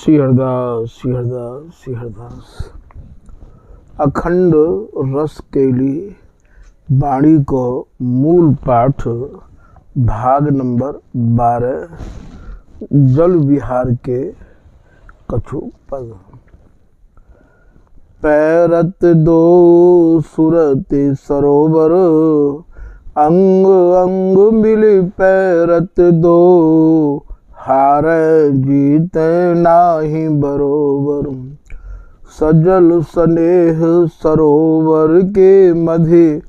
श्री हरदास श्री हरदास श्री हरदास। अखंड रस के लिए वाणी को मूल पाठ भाग नंबर 12 जल विहार के कछु पद। पैरत दो सुरत सरोवर, अंग अंग मिली पैरत दो, हार जीत नाही बरोबर। सजल स्नेह सरोवर के मध्य,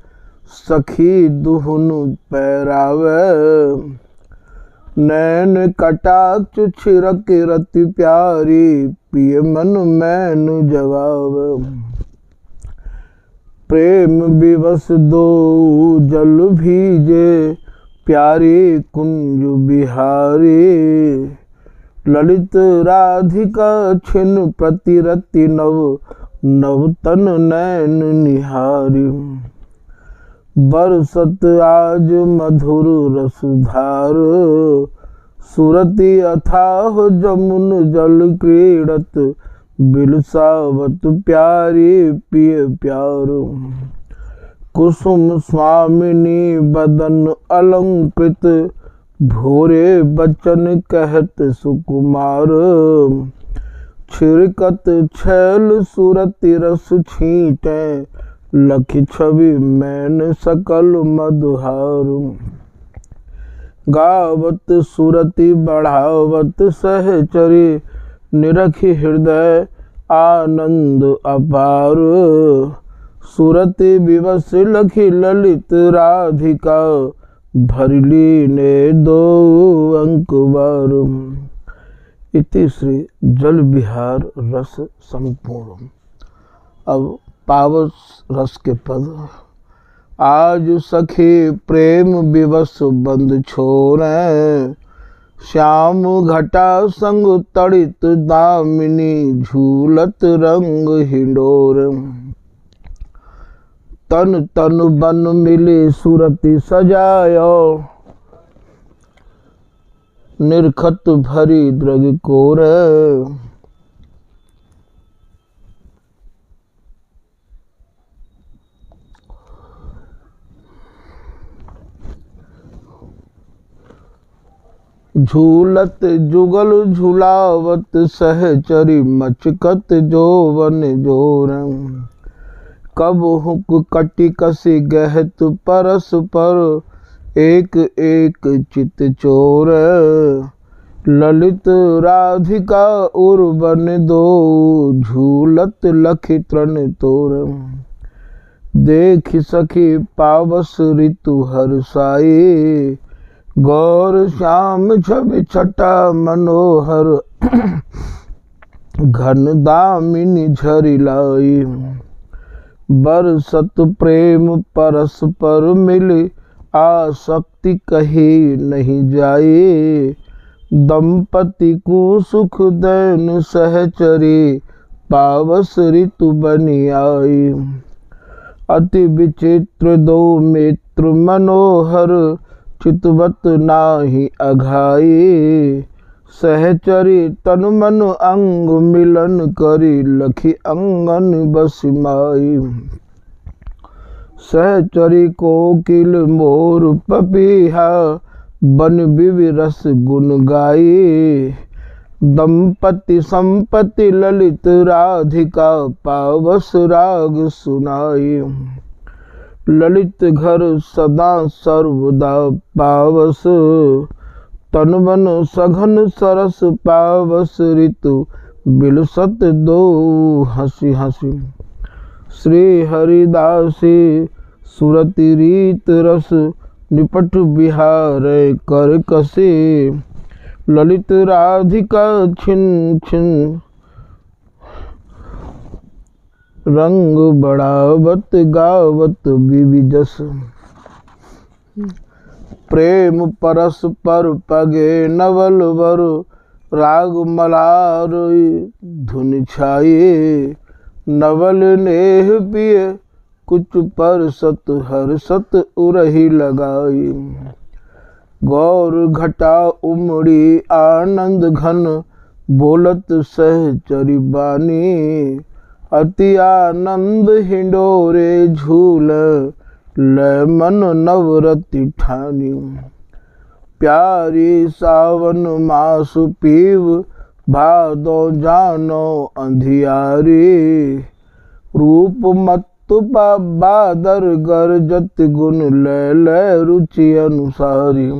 सखी दुहुन पैरावे। नैन कटाक्ष छिरक रति प्यारी, पिय मन मैन जगावे। प्रेम विवश दो जल भीजे, प्यारी कुंज बिहारी। ललित राधिका छिन प्रतिरति नव, नवतन नैन निहारी। बरसत आज मधुर रसधार, सुरति अथाह जमुन जल क्रीडत। बिलसावत प्यारी पिय प्यार। कुसुम स्वामिनी बदन अलंकृत, भोरे बचन कहत सुकुमार। छिड़कत छैल सुरति रस छींटे, लखी छवि मैन सकल मधुहार। गावत सुरति बढ़ावत सहचरी, निरखी हृदय आनंद अपार। सुरति विवश लखी ललित राधिका, भरली ने दो अंकुबार। इति श्री जल विहार रस संपूर्ण। अब पावस रस के पद। आज सखी प्रेम विवश बंद छोड़े, श्याम घटा संग तड़ित दामिनी, झूलत रंग हिंडोर। तन तन बन मिली सुरति सजायो, निरखत भरी द्रग कोर। झूलत जुगल झुलावत सहचरी, मचकत जोवन जोर। कब हुक कटी कसी गहत परस पर, एक एक चित चोर। ललित राधिका उर्वन दो, झूलत लखी तृण तोर। देख सखी पावस ऋतु हर्षाई, गौर श्याम छवि छटा मनोहर। घन दामिनी झरी लाई, बरसत प्रेम परस्पर मिली। आसक्ति कही नहीं जाई, दंपति को सुख दैन सहचरी। पावस ऋतु बनी आई, अति विचित्र दो मित्र मनोहर। चितवत नाही अघाई, सहचरी तन मन अंग मिलन करी। लखी अंगन बसिमाई, सहचरी कोकिल मोर पपीहा। बन विविरस गुन गाई, दंपति संपत्ति ललित राधिका। पावस राग सुनाई, ललित घर सदा सर्वदा पावस। तन मन सघन सरस पावस ऋतु, बिलसत दो हंसी हंसी। श्री हरिदासी सुरति रीत रस, निपट बिहार कर कसी। ललित राधिका छिन छिन, रंग बढ़ावत गावत विविजस। प्रेम परस पर पगे नवल वर, राग मलार धुन छाये। नवल नेह पिय कुछ पर सत हर्षत उरही लगाई। गौर घटा उमड़ी आनंद घन, बोलत सहचरी बानी, अति आनंद हिंडोरे झूल लय मन नवरति ठानी। प्यारी सावन मास पीव, भादो जानो अंधियारी। रूप मत्तु बादर गरजत, गुण लय लय रुचि अनुसारी।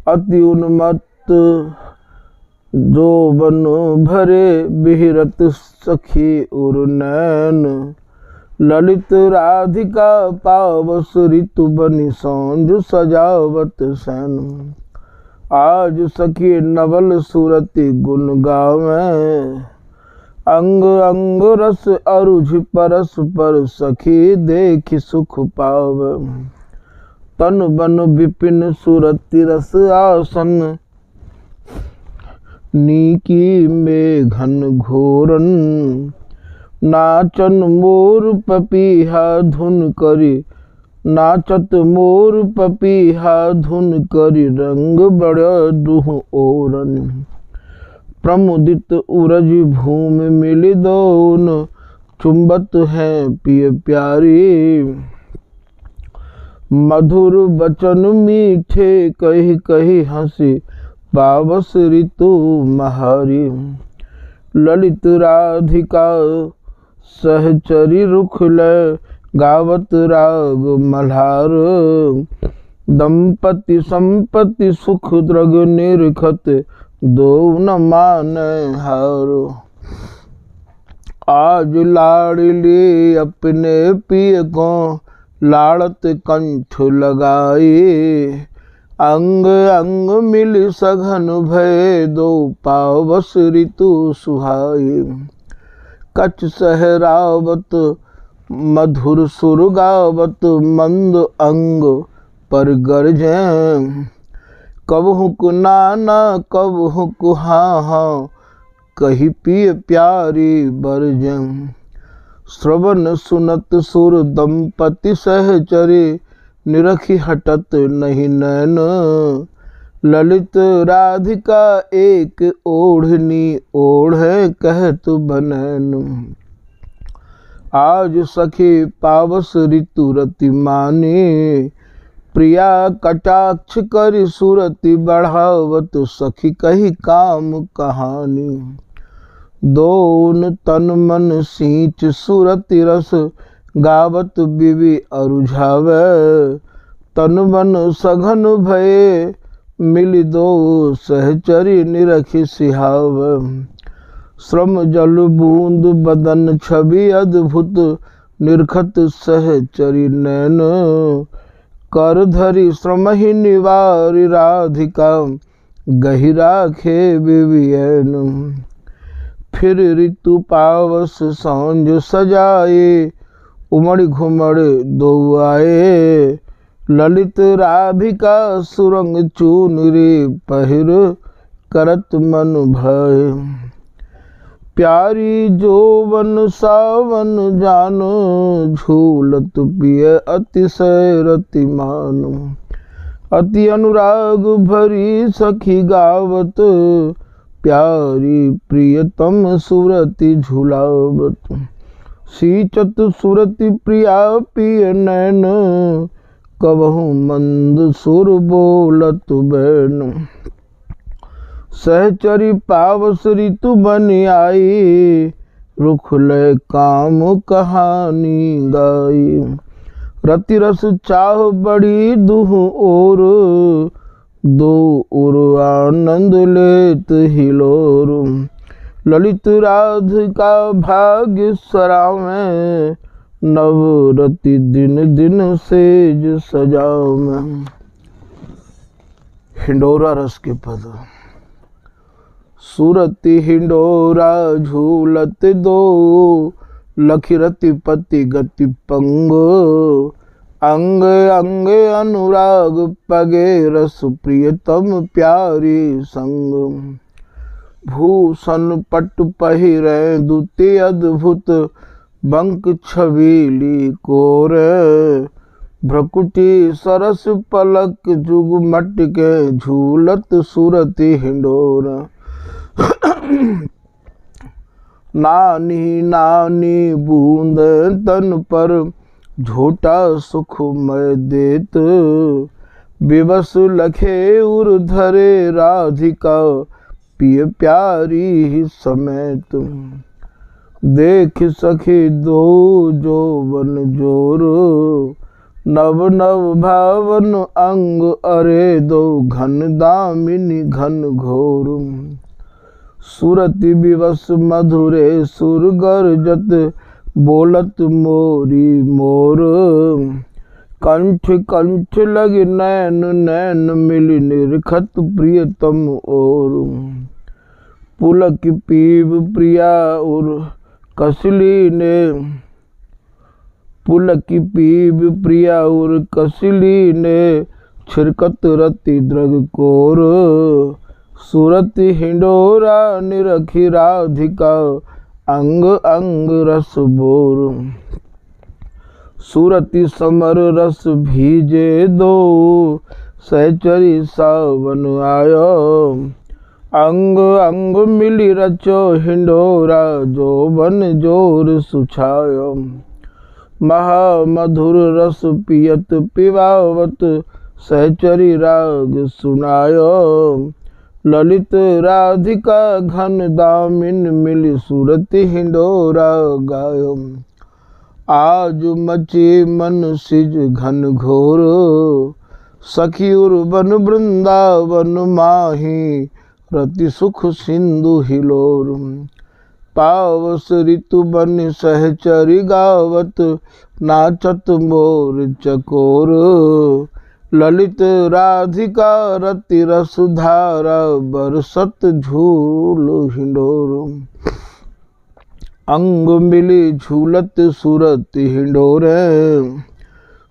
अति उन्मत्त जोबन भरे, बिहरत सखी उर नैन। ललित राधिका पावस, ऋतु बनि सौंज सजावत सैन। आज सखी नवल सुरति गुण गावें, अंग अंग रस अरुझ परस पर, सखी देखि सुख पावे। तन बन विपिन सुरति रस आसन, नीकी में घन घोरन। नाचन मोर पपीहा धुन करी, नाचत मोर पपीहा धुन करी, रंग बड़ दुह ओरन। प्रमुदित उरज भूमि मिली दोन, चुंबत है पिय प्यारी। मधुर बचन मीठे कही कही हंसी, पावस ऋतु महारी। ललित राधिका सहचरी रुख लय, गावत राग मल्हार। दंपति संपत्ति सुख द्रग निरखत, दो न माने हार। आज लाडली अपने पिय को, लाड़त कंठ लगाई। अंग अंग मिल सघन भय, दो पावस ऋतु सुहाई। कच सहरावत मधुर सुर गावत, मंद अंग पर गरजें। कबहुक नाना कबहुक हाँ हाँ, कही पिय प्यारी बरजें। श्रवण सुनत सुर दंपति सहचरी, निरखी हटत नहीं नैन। ललित राधिका एक ओढ़नी, ओढ़े कहत बनैन। आज सखी पावस ऋतु रति मानी, प्रिया कटाक्ष करी सुरति बढ़ावत, सखी कही काम कहानी। दोन तन मन सींच सुरति रस, गावत बिवी अरुझावे। तन मन सघन भये, मिली दो सहचरी निरखी सिहावे। श्रम जल बूंद बदन छवि अद्भुत, निरखत सहचरी नैन। कर धरी श्रम ही निवारी, राधिका गहिरा खे बिवियन। फिर ऋतु पावस सांझ सजाए, उमड़ घुमड़ दो आए। ललित राधिका सुरंग चूनरी, पहिर करत मन भय। प्यारी जोवन सावन जानो, झूलत पिय अतिशय रति मानो। अति अनुराग भरी सखी गावत, प्यारी प्रियतम सुरति झुलावत। सींचत सुरति प्रिया पिय नैन, कबहु मंद सुर बोलत बैन। सहचरी पावस ऋतु बनि आई, रुख लय काम कहानी गाई। रति रस चाह बड़ी दुह ओर, दो उर आनंद लेत हिलोर। ललित राधिका भाग्य सरावें, नवरति दिन दिन सेज सजावें। हिंडोरा रस के पद। सुरति हिंडोरा झूलत दो, लखी रति पति गति पंग। अंग अंग अनुराग पगे, रस प्रियतम प्यारी संग। भूषण पट पहिरे दुति अद्भुत, बंक छबीली कोर। भ्रकुटी सरस पलक जुग मटके, झूलत सुरति हिंडोर। नानी नानी बूंद तन पर झूठा सुख मैं देत, विवश लखे उर धरे राधिका पिय प्यारी ही समेत। देख सखी दो जो वन जोर, नव नव भावन अंग अरे दो घन दामिनी घन घोर। सुरति विवश मधुरे सुर गर्जत बोलत मोरी मोर, कंठ कंठ लग नैन नैन मिल निरखत प्रियतम ओर। पुलक पीब प्रिया उर कसली ने, पुलक पीब प्रिया उर कसली ने छिरकत रति द्रग कोर। सुरति हिंडोरा निरखी राधिका अंग अंग रस बोर। सुरति समर रस भीजे दो सहचरी सावन आयो। अंग अंग मिली रचो हिंडोरा जोबन जोर सुछायो। महा मधुर रस पियत पिवावत सहचरी राग सुनायो। ललित राधिका घन दामिन मिली सुरति हिंडोरा गायो। आज मची मन सिज घन घोर, सखी उर्वन वृंदावन माही रति सुख सिंधु हिलोर। पावस ऋतु बन सहचरी गावत नाचत मोर चकोर। ललित राधिका रति रस धारा बरसत झूल हिंडोर। अंग मिली झूलत सुरत हिंडोरे,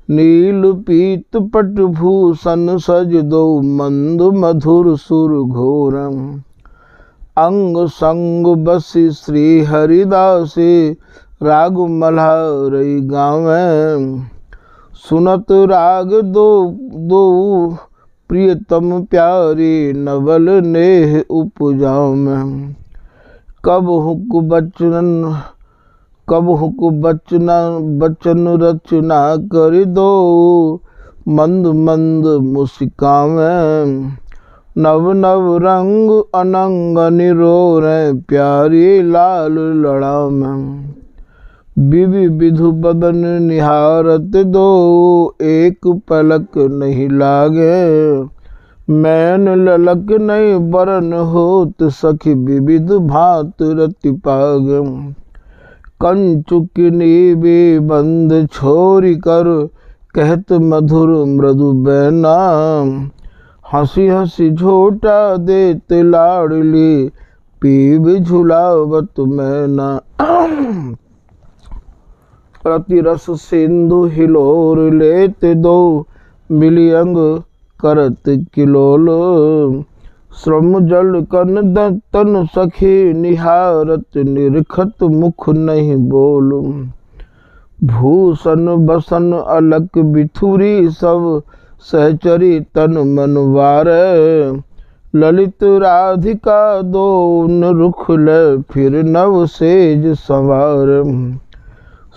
नील पीत पट भूषण सज दो मंद मधुर सुर घोर। अंग संग बसी श्री हरिदासी राग मल्हारई गावें। सुनत राग दो दो प्रियतम प्यारी नवल नेह उपजाओ में। कब हुक बचन रचना कर दो मंद मंद मुस्कावें। नव नव रंग अनंग निरोरे प्यारी लाल लड़ावें। बिवि विधु बदन निहारत दो एक पलक नहीं लागे। मैन ललक नहीं बरन होत सखी विविध भांत रति पाग। कंचुकिनी भी बंद छोरी कर कहत मधुर मृदु बैना। हंसी हंसी झोटा देत लाडली पीब झुलावत मैना। रति रस सिंधु हिलोर लेत दो मिली अंग करत किलोल। श्रम जल कन तन सखी निहारत निरखत मुख नहीं बोल। भूषण बसन अलक बिथुरी सब सहचरी तन मनवारे। ललित राधिका दोन रुख ले फिर नव सेज संवार।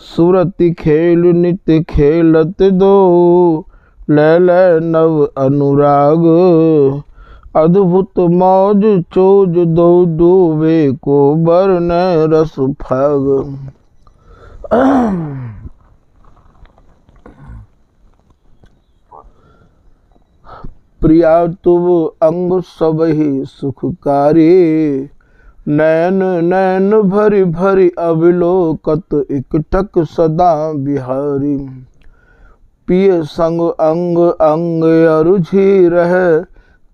सुरति खेल नित्य खेलत दो लैल नव अनुराग। अद्भुत मौज चोज दो डूबे को बरन रस फाग। प्रिया तुम अंग सबहि सुखकारी। नैन नैन भरी भरी अविलोकत इकटक सदा बिहारी। पिय संग अंग अंग अरुझी रहे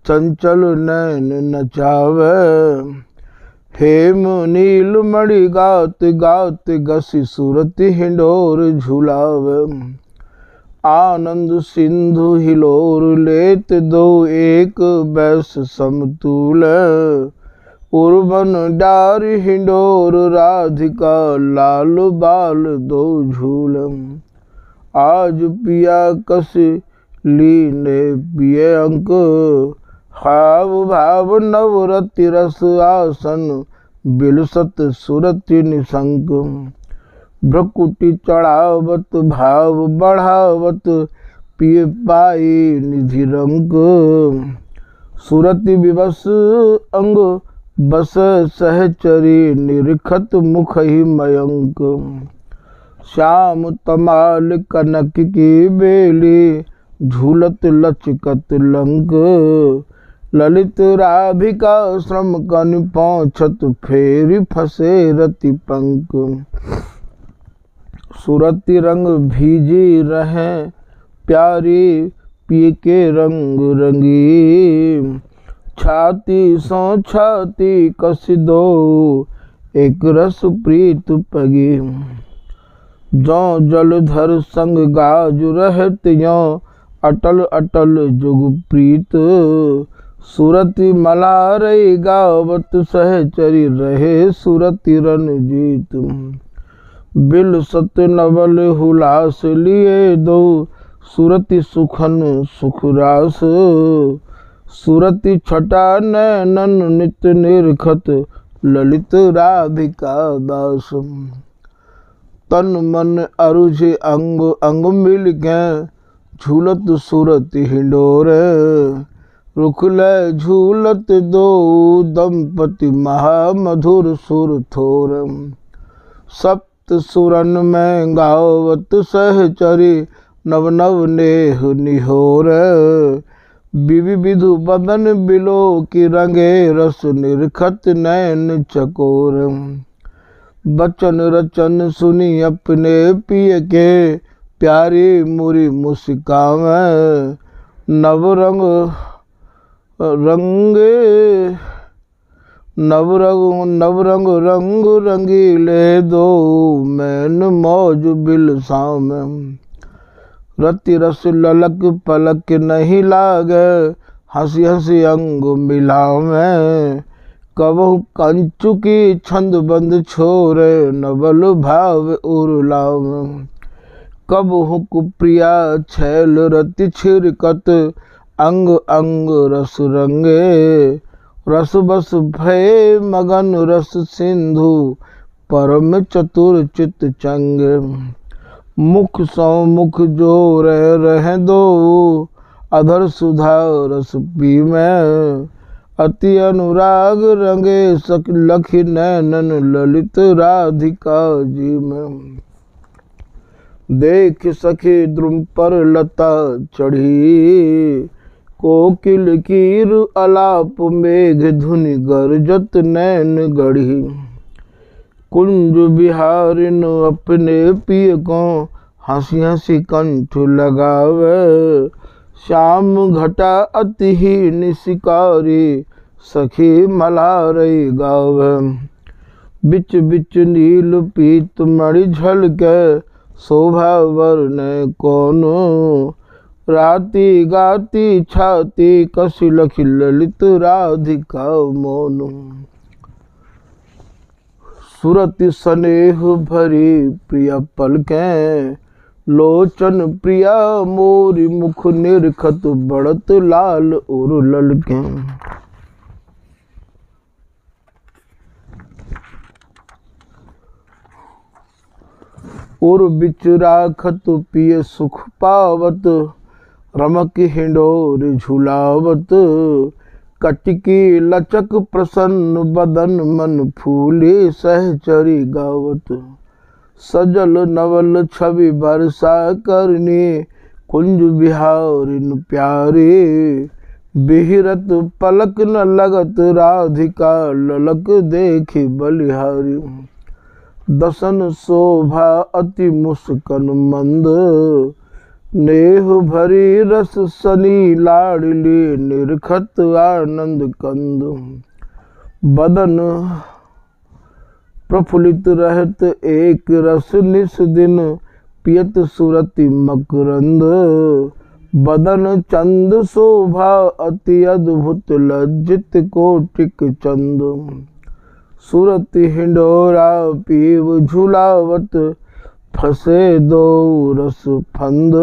चंचल नैन नचावे। हेम नील मणि गात गात गसी सुरति हिंडोर झुलावे। आनंद सिंधु हिलोर लेत दो एक बैस समतूल। उर्वन डार हिंडोर राधिका लाल बाल दो झूल। आज पिया कस लीने पिए अंक हाव भाव नवरति रस आसन बिलसत सुरति निशंक। भ्रकुटि चढ़ावत भाव बढ़ावत पिय पाई निधि रंक। सुरति विवश अंग बस सहचरी निरखत मुख ही मयंक। श्याम तमाल कनक की बेली झूलत लचकत लंक। ललित राभिका श्रम कन पहुँचत फेरी फसे रति पंक। सुरति रंग भीजी रहे प्यारी पिय के रंग रंगी। छाती सो छाती कस दो एक रस प्रीत पगी। जो जलधर संग गाज रहत यो अटल अटल जुग प्रीत। सुरति मलारई गावत सहचरी रहे सुरति रणजीत। बिल सत नवल हुलास लिए दो सुरति सुखन सुखरास। सुरति छटा नैनन नित निरखत ललित राधिका दास। तन मन अरुझ अंग अंग मिल गए झूलत सुरति हिंडोरे। रुखल झूलत दो दंपति महामधुर सुर थोर। सप्त सुरन में गावत सहचरी नव नव नेह निहोर। बिवि विधु बदन बिलो की रंगे रस निरखत नैन चकोर। बचन रचन सुनी अपने पिय के प्यारी मुरी मुस्कावे। नवरंग रंगे नवरंग रंग रंगीले दो मैन मौज बिल साम। रति रस ललक पलक नहीं लागे हंसी हंसी अंग मिलावे। कबहु कंचु की छंद बंद छोरे नवल भाव उर्लाव। कबहु कुप्रिया छैल रति छिरकत अंग अंग रस रंगे। रस बस भय मगन रस सिंधु परम चतुर चित चंगे। मुख सौ मुख जो रह दो अधर सुधा रस पी में। अति अनुराग रंगे सक लखी नैनन ललित राधिका जी में। देख सखी द्रुम पर लता चढ़ी कोकिल कीर अलाप मेघ धुनि गरजत नैन गढ़ी। कुंज बिहारिन अपने पिय को हंसी हंसी कंठ लगावे। श्याम घटा अति ही निशिकारी सखी मलारई गावे। बिच बिच नील पीत मणि झलके शोभा वर्ण कोनो। राती गाती छाती कसी लखी ललित राधिका मोनु। सुरति स्नेह भरी प्रिय पलकें लोचन प्रिया मोरी मुख निरखत बढ़त लाल और ललकें। और बिच राखत पिय सुख पावत रमक हिंडोर झुलावत। कटिकी लचक प्रसन्न बदन मन फूले सहचरी गावत। सजल नवल छवि बरसा करनी कुंज बिहारिन प्यारे। बिहरत पलक न लगत राधिका ललक देखी बलिहारी। दसन शोभा अति मुस्कन मंद नेह भरी रस सनी लाडली निरखत आनंद कंद। बदन प्रफुल्लित रहत एक रस निस दिन पियत सुरति मकरंद। बदन चंद शोभा अति अद्भुत लज्जित कोटिक चंद। सुरति हिंडोरा पीव झुलावत फसे दो रस फंद।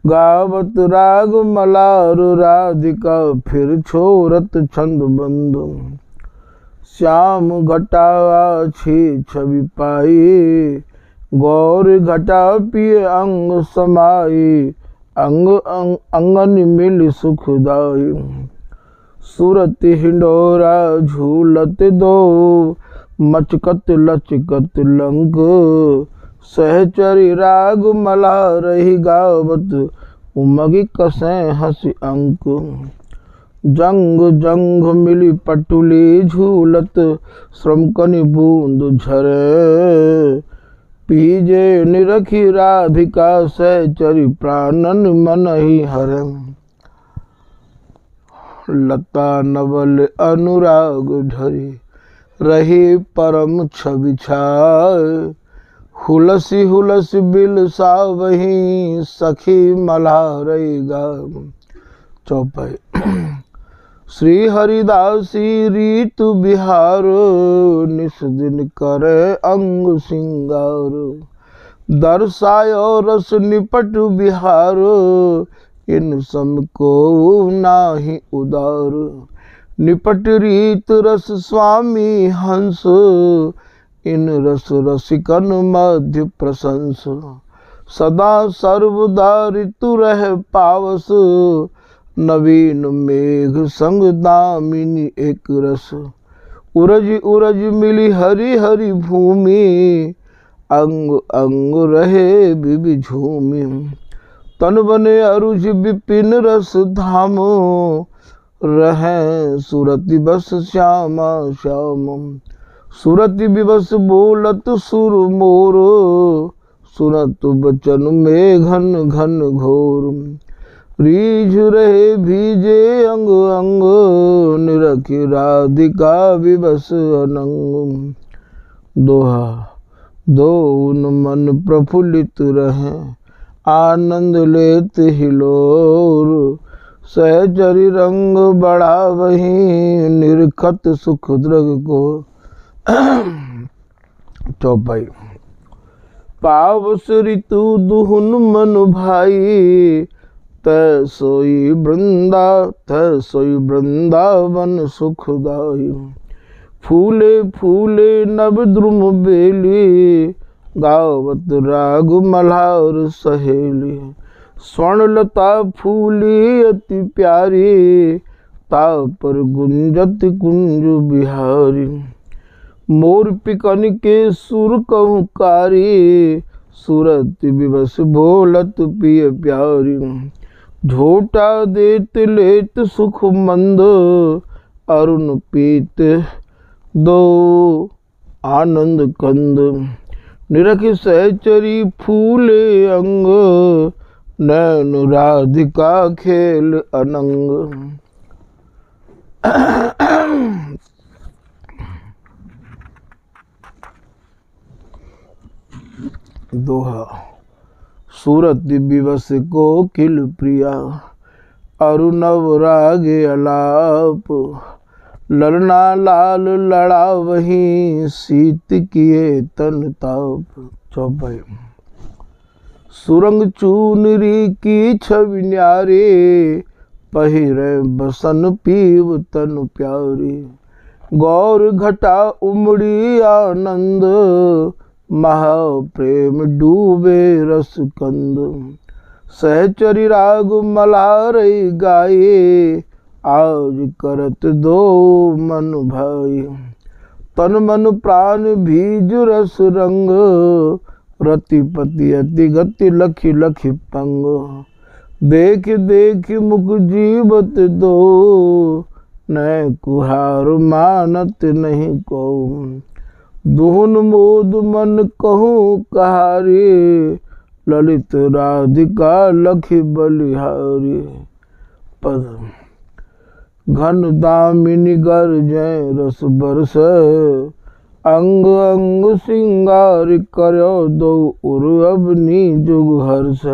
गावत राग मलार राधिका फिर छोरत छंद बंधु। श्याम घटा छी छवि पाई गौर घटा पिए अंग समाई। अंग अंगन मिल सुखदाई सूरत हिंडोरा झूलत दो मचकत लचकत लंक। सहचरी राग मला रही गावत उमगी कसे हंसी अंक। जंग जंग मिली पटुली झूलत श्रमकनि बूंद झरे। पीजे निरखी राधिका सहचरी प्राणन मन ही हरे। लता नवल अनुराग ढरी रही परम छवि छाय। हुलसी हुलसी बिल सा वही सखी मल्हारई गाय। चौपाई। श्री हरिदासी रीतु बिहार निस दिन करे अंग सिंगार। दर्शायो रस निपट बिहार इन सम को नाही उदार। निपट रीत रस स्वामी हंस इन रस रसिकन मध्य प्रशंस। सदा सर्वदा ऋतु रह पावस नवीन मेघ संग दामिनी एक रस। उरज उरज मिली हरि हरि भूमि अंग अंग रहे बिबि झूमि। तन बने अरुज विपिन रस धाम रहे सुरति बस श्यामा श्याम। सुरति विवश बोलत सुर मोर सुनत बचन में घन घन घोर। रीझ रहे भीजे अंग अंग निरखी राधिका विवश अनंग। दोहा। दोन मन प्रफुल्लित रहे आनंद लेत हिलोर। सहचरी रंग बढ़ा वही निरखत सुख द्रग को। चौपाई। पावस ऋतु दुहुन मन भाई तै सोई वृंदावन सुखदाई। फूले फूले नव द्रुम बेली गावत राग मल्हार सहेली। स्वर्णलता फूली अति प्यारी ता पर गुंजत कुंज बिहारी। मोर पिकन के सुर कहूकारी सूरत विवश बोलत पिय प्यारी। झोटा देत लेत सुख मंद अरुण पीत दो आनंद कंद। निरखी सहचरी फूले अंग नैन राधिका खेल अनंग। दोहा। सूरत विवश को किल प्रिया अरुणव रागे अलाप। ललना लाल लड़ा वही शीत किए तन ताप। चौपाई। सुरंग चूनरी की छवि न्यारी पहिरे बसन पीव तन प्यारी। गौर घटा उमड़ी आनंद महाप्रेम डूबे रस कंद। सहचरी राग मल्हारई गाये आज करत दो मन भाई। तन मन प्राण भीज रस रंग रतिपति अति गति लखी लखी पंग। देख देख मुख जीवत दो न कुहार मानत नहीं को। दुहुन मोद मन कहूँ कहारी ललित राधिका लखी बलिहारी। पद। घन दामिनी गरजय रस बरस अंग अंग सिंगार करो दो उर अबनी जुग हर्ष।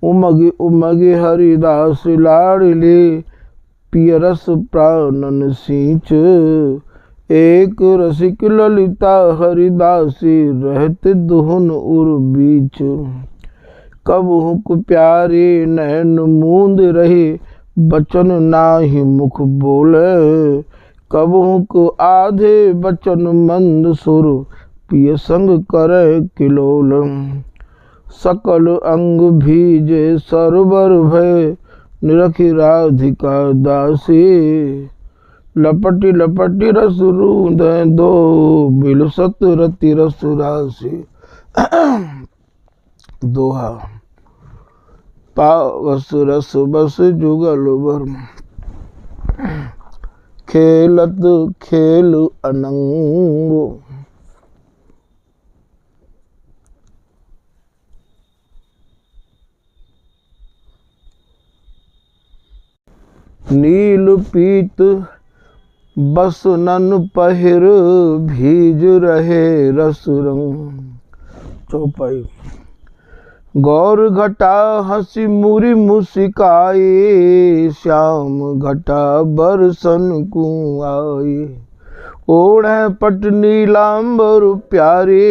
उमगी उमगी हरिदास लाडली पिय रस प्राणन सींच। एक रसिक ललिता हरिदासी रहते दुहुन उर बीच। कबहु को प्यारी नैन मूंद रही, बचन नाही मुख बोले। कबहु को आधे बचन मंद सुर, पिय संग करे किलोल। सकल अंग भीजे सरबर भय, निरखी राधिका दासी। लपटी लपटी रस रूंद दो, बिलसत रति रस राशि। दोहा। पावस रस बस जुगल बर, खेलत खेल अनंग। नील पीत बस नन पहिर, भीज रहे रस रंग। चौपाई। गौर घटा हंसी मुरी मुस्काई, श्याम घटा बरसन को आई। ओढ़ पट नीलांबर प्यारी,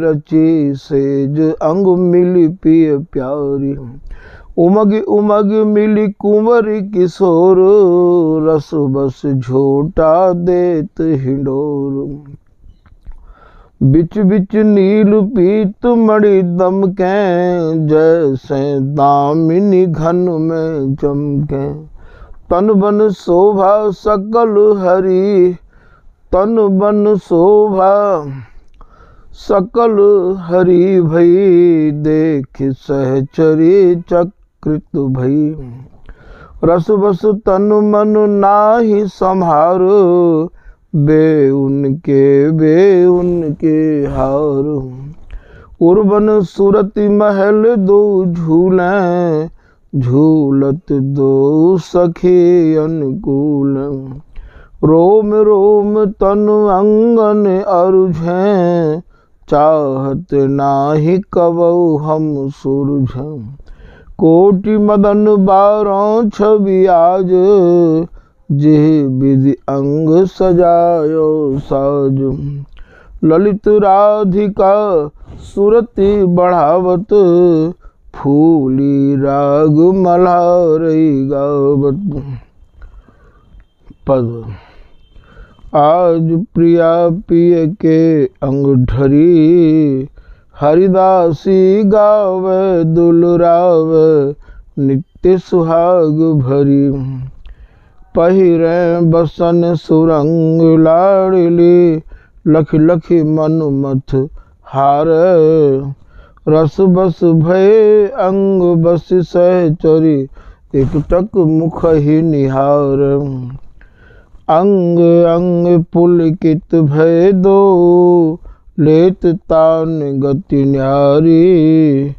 रची सेज अंग मिली पिय प्यारी। उमग उमग मिली कुंवरी किशोर, रस बस झोटा देत हिंडोर। बिच बिच नील पीत मणि दमके, जैसे दामिनी घन में चमके। तन बन शोभा सकल हरि, तन बन शोभा सकल हरि भई। देख सहचरी चकृत भई, रस बस तन मन नाही संहार। बे उनके हार। उर्बन सुरति महल दो झूलें, झूलत दो सखी अनुकूल। रोम रोम तन अंगन अरुझें, चाहत नाही कबहु हम सुरझें। कोटि मदन बारों छवि आज, जिह विधि अंग सजायो साज। ललित राधिका सुरति बढ़ावत, फूली राग मल्हारी गावत। पद। आज प्रिया पिय के अंग ढरी, हरिदासी गावे दुलरावे, नित्य सुहाग भरी। पहिरे बसन सुरंग लाडली, लखी लखी मनुमथ हारे। रस बस भय अंग बस सहचरी, एकटक मुख ही निहार। अंग अंग पुलकित भय दो, लेत तान गति न्यारी।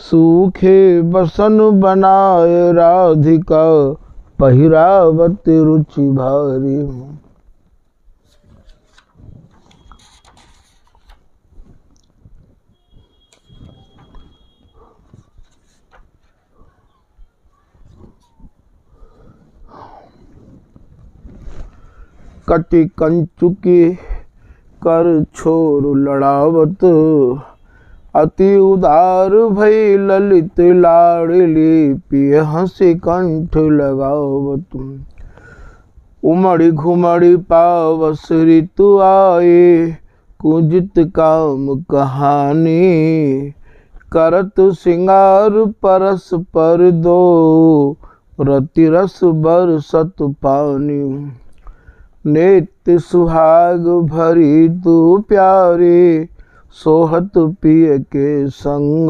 सूखे बसन बनाए राधिका, पहिरावत रुचि भारी। कटि कंचुकी कर छोर लड़ावत, अति उदार भई ललित लाडली। पिय हंसी कंठ लगावत, उमड़ी घुमड़ी पावस ऋतु आए। कुंजित काम कहानी, करत सिंगार परस पर दो। रति रस बरसत पानी, नित्य सुहाग भरी तू प्यारी। सोहत पिय के संग,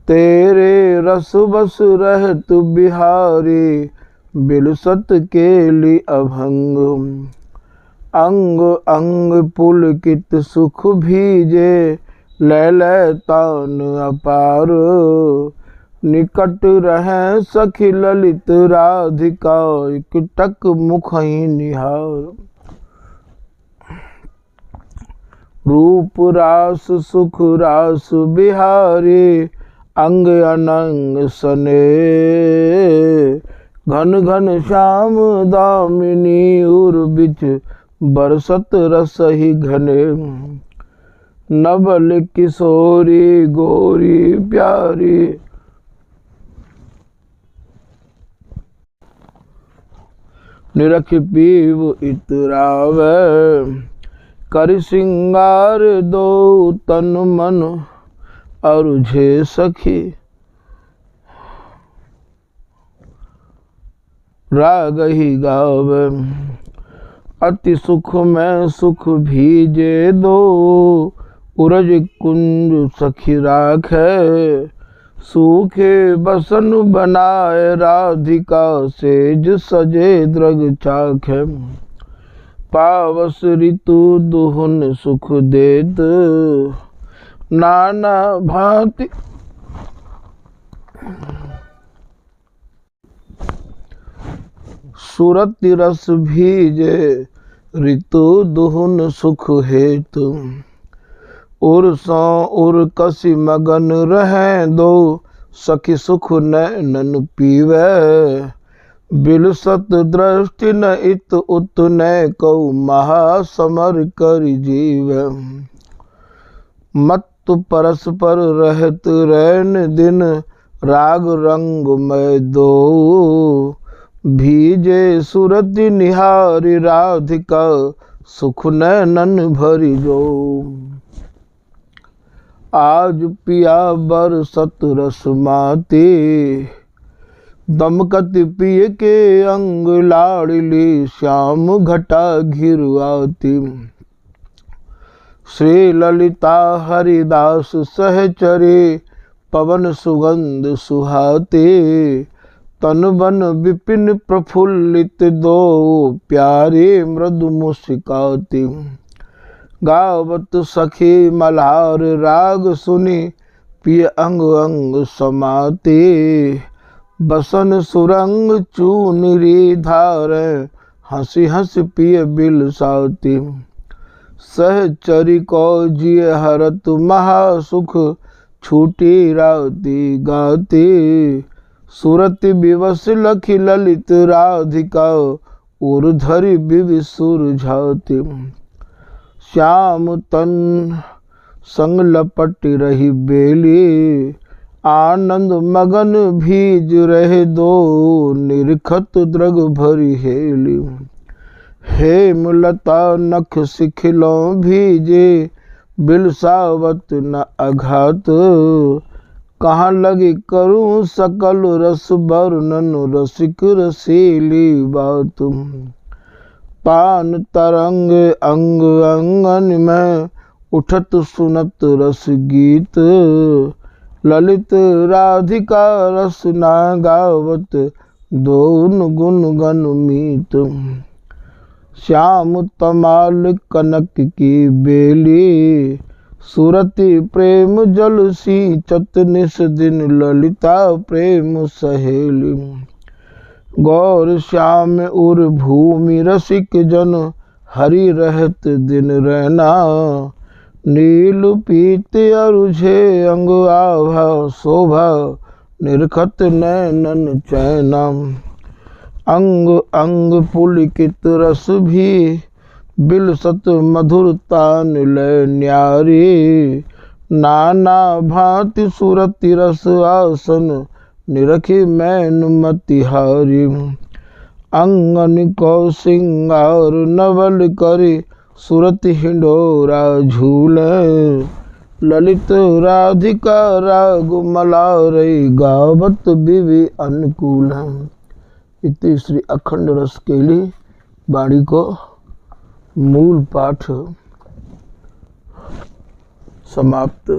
तेरे रस बस रहत बिहारी। बिलसत केली अभंग, अंग अंग पुलकित सुख भीजे। लैलै तान अपार, निकट रहे सखी ललित राधिका। एकटक मुख ही निहार। रूप रास सुख रास बिहारी, अंग अनंग सने। घन घन श्याम दामिनी उर बिच, बरसत रस ही घने। नवल किशोरी गोरी प्यारी। निरख पीव इतरावे कर श्रृंगार दो तन मन अरुझे सखी। राग ही गावे अति सुख में सुख भीजे दो उरज कुंज सखी राखे। सूखे बसन बनाए राधिका सेज सजे द्रग चाखे। पावस ऋतु दुहुन सुख देत नाना भांति। सुरति रस भीजे ऋतु दुहुन सुख हेतु। उर्सों उर कसी मगन रहे दो सखी सुख नैनन पीवे। बिलसत दृष्टि न इत उत न कौ महासमर कर जीवे। मत परस्पर रहत रैन दिन राग रंग में दो। भीजे सुरति निहारी राधिका सुख नैनन भरी जो। आज पिया बरसत रस माती दमकत पिय के अंग लाड़ली। श्याम घटा घिर आती श्री ललिता हरिदास सहचरे। पवन सुगंध सुहाते तन बन विपिन प्रफुल्लित दो प्यारे मृदु मुस्काती। गावत सखी मल्हार राग सुनी पिय अंग अंग समाते। बसन सुरंग चूनरी धारे हंसी हंसी पिय बिलसाती। सहचरी को जिय हरत महासुख छूटी राती गाती। सुरति विवश लखी ललित राधिका उर्धरि विवि सुरझाती। श्याम तन संग लपट रही बेली आनंद मगन भीज रहे दो निरखत द्रग भरी हेली। हेमलता नख शिखिलों भीजे बिलसावत न अघात। कहाँ लगी करूं सकल रस वर्णन रसिक रसीली बात। पान तरंग अंग अंगन में उठत सुनत रस गीत। ललित राधिका रस ना गावत दोन गुण गन मीत। श्याम तमाल कनक की बेली सुरति प्रेम जल सींचत निस दिन ललिता प्रेम सहेली। गौर श्याम उर भूमि रसिक जन हरि रहत दिन रहना। नील पीत अरुझे अंग आभा शोभा निरखत नैनन चैना। अंग अंग पुलकित रस भी बिलसत मधुरता निलय न्यारी। नाना भांति सुरति रस आसन निरखी मैन मतिहारी। अंगन को सिंगार नवल करी सुरति हिंडोरा झूले। ललित राधिका राग मलारई गावत विवि अनुकूल। इति श्री अखंड रस केली बाणी को मूल पाठ समाप्त।